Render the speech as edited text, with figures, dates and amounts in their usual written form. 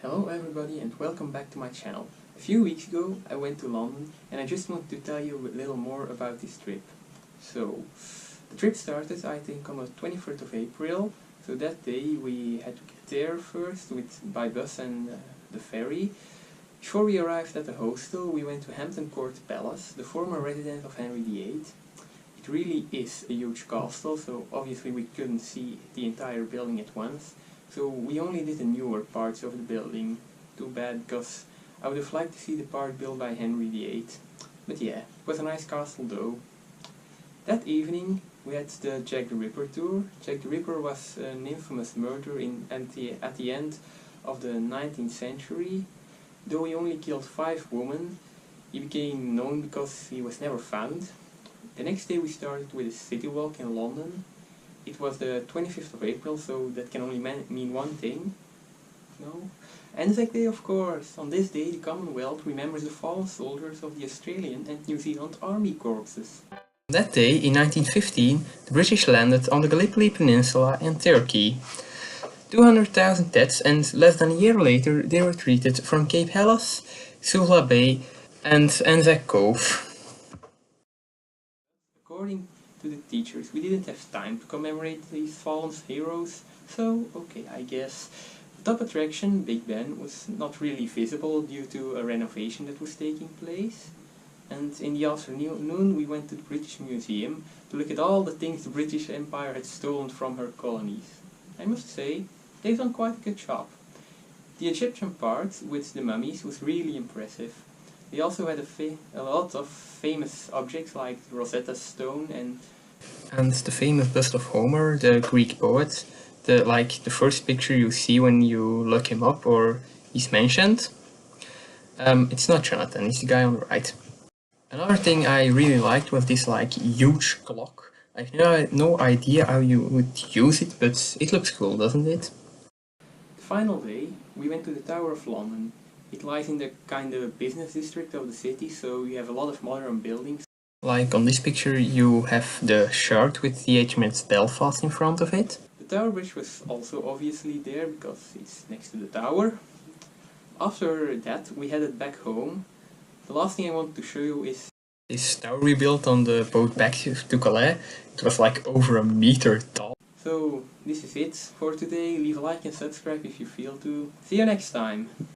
Hello everybody and welcome back to my channel. A few weeks ago I went to London and I just want to tell you a little more about this trip. So, the trip started I think on the 23rd of April, so that day we had to get there first by bus and the ferry. Before we arrived at the hostel we went to Hampton Court Palace, the former residence of Henry VIII. It really is a huge castle, so obviously we couldn't see the entire building at once. So we only did the newer parts of the building. Too bad, because I would have liked to see the part built by Henry VIII. But yeah, it was a nice castle though. That evening we had the Jack the Ripper tour. Jack the Ripper was an infamous murderer at the end of the 19th century. Though he only killed 5 women, he became known because he was never found. The next day we started with a city walk in London. It was the 25th of April, so that can only mean one thing. No? Anzac Day, of course. On this day the Commonwealth remembers the fallen soldiers of the Australian and New Zealand Army corpses. On that day, in 1915, the British landed on the Gallipoli Peninsula in Turkey. 200,000 deaths, and less than a year later they retreated from Cape Helles, Suvla Bay and Anzac Cove. According to the teachers, we didn't have time to commemorate these fallen heroes, so okay, I guess. The top attraction, Big Ben, was not really visible due to a renovation that was taking place. And in the afternoon we went to the British Museum to look at all the things the British Empire had stolen from her colonies. I must say, they've done quite a good job. The Egyptian part with the mummies was really impressive. They also had a lot of famous objects like the Rosetta Stone and the famous bust of Homer, the Greek poet. The first picture you see when you look him up or he's mentioned. It's not Jonathan, it's the guy on the right. Another thing I really liked was this huge clock. I have no idea how you would use it, but it looks cool, doesn't it? The final day, we went to the Tower of London. It lies in the kind of business district of the city, so you have a lot of modern buildings. Like on this picture you have the Shard with the HMS Belfast in front of it. The Tower Bridge was also obviously there because it's next to the tower. After that we headed back home. The last thing I want to show you is this tower we built on the boat back to Calais. It was like over a meter tall. So this is it for today. Leave a like and subscribe if you feel to. See you next time!